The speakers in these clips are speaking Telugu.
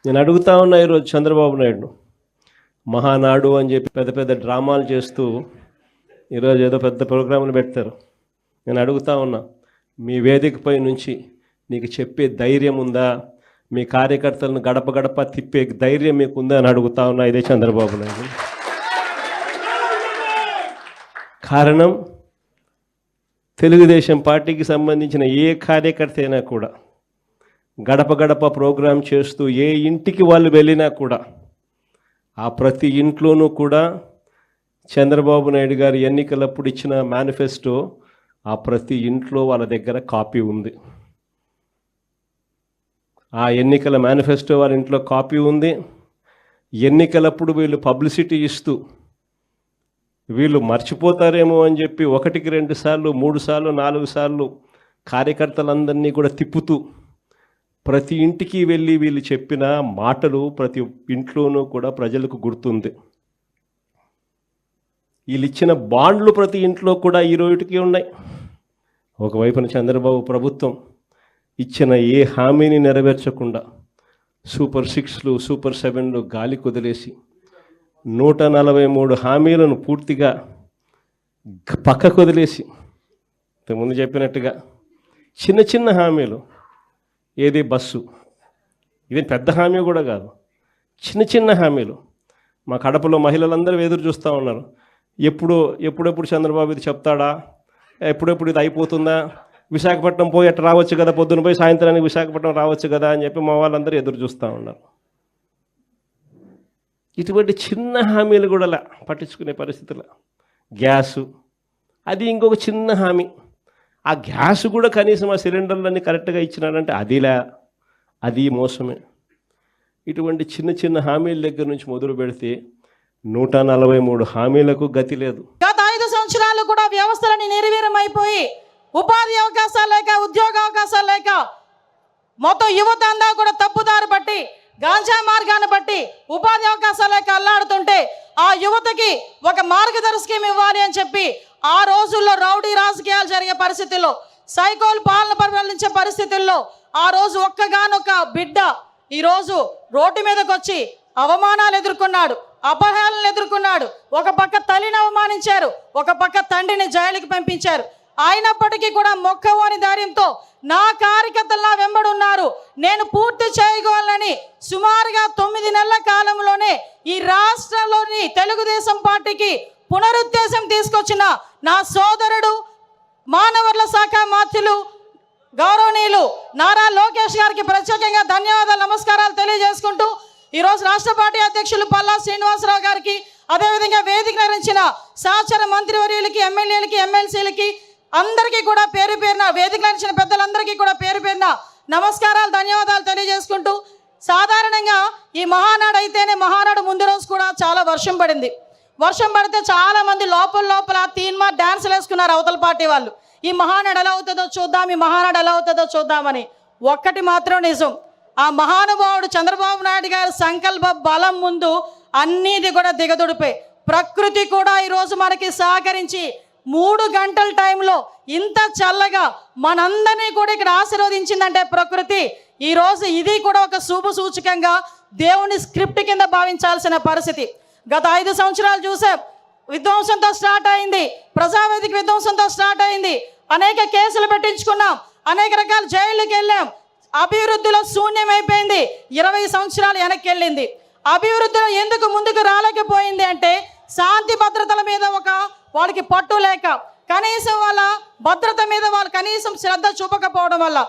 నేను అడుగుతా ఉన్నా ఈరోజు చంద్రబాబు నాయుడు మహానాడు అని చెప్పి పెద్ద పెద్ద డ్రామాలు చేస్తూ ఈరోజు ఏదో పెద్ద ప్రోగ్రాంలు పెడతారు. నేను అడుగుతా ఉన్నా, మీ వేదికపై నుంచి నీకు చెప్పే ధైర్యం ఉందా? మీ కార్యకర్తలను గడప గడప తిప్పే ధైర్యం మీకు ఉందా అని అడుగుతా ఉన్నా. ఇదే చంద్రబాబు నాయుడు. కారణం, తెలుగుదేశం పార్టీకి సంబంధించిన ఏ కార్యకర్త అయినా కూడా గడప గడప ప్రోగ్రాం చేస్తూ ఏ ఇంటికి వాళ్ళు వెళ్ళినా కూడా ఆ ప్రతి ఇంట్లోనూ కూడా చంద్రబాబు నాయుడు గారు ఎన్నికలప్పుడు ఇచ్చిన మేనిఫెస్టో ఆ ప్రతి ఇంట్లో వాళ్ళ దగ్గర కాపీ ఉంది. ఆ ఎన్నికల మేనిఫెస్టో వాళ్ళ ఇంట్లో కాపీ ఉంది. ఎన్నికలప్పుడు వీళ్ళు పబ్లిసిటీ ఇస్తూ వీళ్ళు మర్చిపోతారేమో అని చెప్పి 1, 2 సార్లు 3 సార్లు 4 సార్లు కార్యకర్తలందరినీ కూడా తిప్పుతూ ప్రతి ఇంటికి వెళ్ళి వీళ్ళు చెప్పిన మాటలు ప్రతి ఇంట్లోనూ కూడా ప్రజలకు గుర్తుంది. వీళ్ళు ఇచ్చిన బాండ్లు ప్రతి ఇంట్లో కూడా ఈ రోజుకి ఉన్నాయి. ఒకవైపున చంద్రబాబు ప్రభుత్వం ఇచ్చిన ఏ హామీని నెరవేర్చకుండా సూపర్ 6లు సూపర్ 7లు గాలి కుదిలేసి 143 హామీలను పూర్తిగా పక్కకు వదిలేసి, ఇంతకుముందు చెప్పినట్టుగా చిన్న చిన్న హామీలు, ఏది బస్సు, ఇది పెద్ద హామీ కూడా కాదు, చిన్న చిన్న హామీలు. మా కడపలో మహిళలందరూ ఎదురు చూస్తూ ఉన్నారు, ఎప్పుడెప్పుడు చంద్రబాబు ఇది చెప్తాడా, ఎప్పుడెప్పుడు ఇది అయిపోతుందా, విశాఖపట్నం పోయి అట్లా రావచ్చు కదా, పొద్దున పోయి సాయంత్రానికి విశాఖపట్నం రావచ్చు కదా అని చెప్పి మా వాళ్ళందరూ ఎదురు చూస్తూ ఉన్నారు. ఇటువంటి చిన్న హామీలు కూడా పట్టించుకునే పరిస్థితుల్లో గ్యాసు, అది ఇంకొక చిన్న హామీ. ఆ గ్యాస్ కూడా కనీసం ఆ సిలిండర్లన్నీ కరెక్ట్గా ఇచ్చినాడంటే అది మోసమే. ఇటువంటి చిన్న చిన్న హామీల దగ్గర నుంచి మొదలు పెడితే 143 హామీలకు గతి లేదు. గత 5 సంవత్సరాలు కూడా వ్యవస్థలని నిర్వీర్యమైపోయి ఉపాధి అవకాశాలు లేక, ఉద్యోగ అవకాశాలు లేక మొత్తం యువత అంతా కూడా తప్పుదారి పట్టి గాంజా మార్గాన్ని బట్టి ఉపాధి అవకాశాలు లేక అల్లాడుతుంటే ఆ యువతకి ఒక మార్గదర్శకం ఇవ్వాలి అని చెప్పి ఆ రోజుల్లో రౌడీ రాజకీయాలు జరిగే పరిస్థితుల్లో, సైకోలు పాలన పరిపాలించే పరిస్థితుల్లో ఆ రోజు ఒక్కగానొక్క బిడ్డ ఈరోజు రోడ్డు మీదకి వచ్చి అవమానాలు ఎదుర్కొన్నాడు, అపహేళనలు ఎదుర్కొన్నాడు. ఒక పక్క తల్లిని అవమానించారు, ఒక పక్క తండ్రిని జైలుకి పంపించారు. అయినప్పటికీ కూడా మొక్కవోని ధైర్యంతో నా కార్యకర్తలు నా వెంబడి ఉన్నారు, నేను పూర్తి చేయగలనని సుమారుగా 9 నెలల కాలంలోనే ఈ రాష్ట్రంలోని తెలుగుదేశం పార్టీకి పునరుద్దేశం తీసుకొచ్చిన నా సోదరుడు మానవ వనరుల శాఖ మంత్రులు గౌరవనీయులు నారా లోకేష్ గారికి ప్రత్యేకంగా ధన్యవాదాలు, నమస్కారాలు తెలియజేసుకుంటూ ఈరోజు రాష్ట్ర పార్టీ అధ్యక్షులు పల్లా శ్రీనివాసరావు గారికి, అదేవిధంగా వేదిక నిర్వహించిన సహచర మంత్రివర్యులకి, ఎమ్మెల్యేలకి, ఎమ్మెల్సీలకి అందరికీ కూడా పేరు పేరున, వేదిక నిర్వహించిన పెద్దలందరికీ కూడా పేరు పేరున నమస్కారాలు, ధన్యవాదాలు తెలియజేసుకుంటూ, సాధారణంగా ఈ మహానాడు అయితేనే మహానాడు ముందు రోజు కూడా చాలా వర్షం పడింది. వర్షం పడితే చాలామంది లోపల తీన్మా డ్యాన్సులు వేసుకున్నారు అవతల పార్టీ వాళ్ళు. ఈ మహానాడు ఎలా అవుతుందో చూద్దాం, ఈ మహానాడు ఎలా అవుతుందో చూద్దామని. ఒక్కటి మాత్రం నిజం, ఆ మహానుభావుడు చంద్రబాబు నాయుడు గారి సంకల్ప బలం ముందు అన్నీది కూడా దిగదుడిపోయి, ప్రకృతి కూడా ఈరోజు మనకి సహకరించి 3 గంటల టైంలో ఇంత చల్లగా మనందరినీ కూడా ఇక్కడ ఆశీర్వదించిందంటే ప్రకృతి. ఈరోజు ఇది కూడా ఒక శుభ సూచకంగా దేవుని స్క్రిప్ట్ కింద భావించాల్సిన పరిస్థితి. గత 5 సంవత్సరాలు చూసాం, విధ్వంసంతో స్టార్ట్ అయింది, ప్రజావేదిక విధ్వంసంతో స్టార్ట్ అయింది, అనేక కేసులు పెట్టించుకున్నాం, అనేక రకాల జైళ్ళకి వెళ్ళాం. అభివృద్ధిలో శూన్యమైపోయింది, 20 సంవత్సరాలు వెనక్కి వెళ్ళింది. అభివృద్ధిలో ఎందుకు ముందుకు రాలేకపోయింది అంటే శాంతి భద్రతల మీద వాళ్ళకి పట్టు లేక, కనీసం వాళ్ళ భద్రత మీద వాళ్ళు కనీసం శ్రద్ధ చూపకపోవడం వల్ల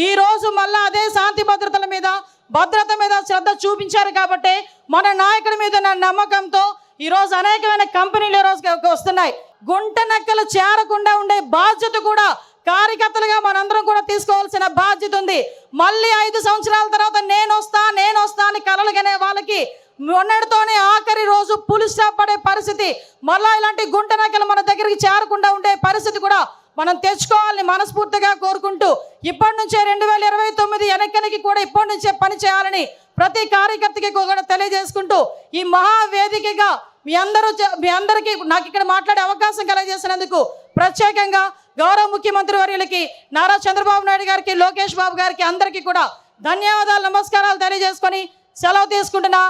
ఈ రోజు మళ్ళీ అదే శాంతి భద్రతల మీద, భద్రత మీద శ్రద్ధ చూపించారు. కాబట్టి మన నాయకుడి మీద ఉన్న నమ్మకంతో ఈరోజు అనేకమైన కంపెనీలు ఈరోజు వస్తున్నాయి. గుంట నక్కలు చేరకుండా ఉండే బాధ్యత కూడా కార్యకర్తలుగా మనందరం కూడా తీసుకోవాల్సిన బాధ్యత ఉంది. మళ్ళీ 5 సంవత్సరాల తర్వాత నేను వస్తా అని కలలుగనే వాళ్ళకి మొన్నటితోనే ఆఖరి రోజు పులి స్టాప్ పడే పరిస్థితి, మళ్ళీ ఇలాంటి గుంట నక్కలు మన దగ్గరికి చేరకుండా ఉండే పరిస్థితి కూడా మనం తెచ్చుకోవాలని మనస్ఫూర్తిగా కోరుకుంటూ, ఇప్పటి నుంచే 2029 ఎన్నికలకి కూడా ఇప్పటి నుంచే పని చేయాలని ప్రతి కార్యకర్తకి కూడా తెలియజేసుకుంటూ, ఈ మహావేదికగా మీ అందరికీ నాకు ఇక్కడ మాట్లాడే అవకాశం కలగజేసినందుకు ప్రత్యేకంగా గౌరవ ముఖ్యమంత్రి వర్యులకి, నారా చంద్రబాబు నాయుడు గారికి, లోకేష్ బాబు గారికి అందరికీ కూడా ధన్యవాదాలు, నమస్కారాలు తెలియజేసుకొని సెలవు తీసుకుంటున్నా.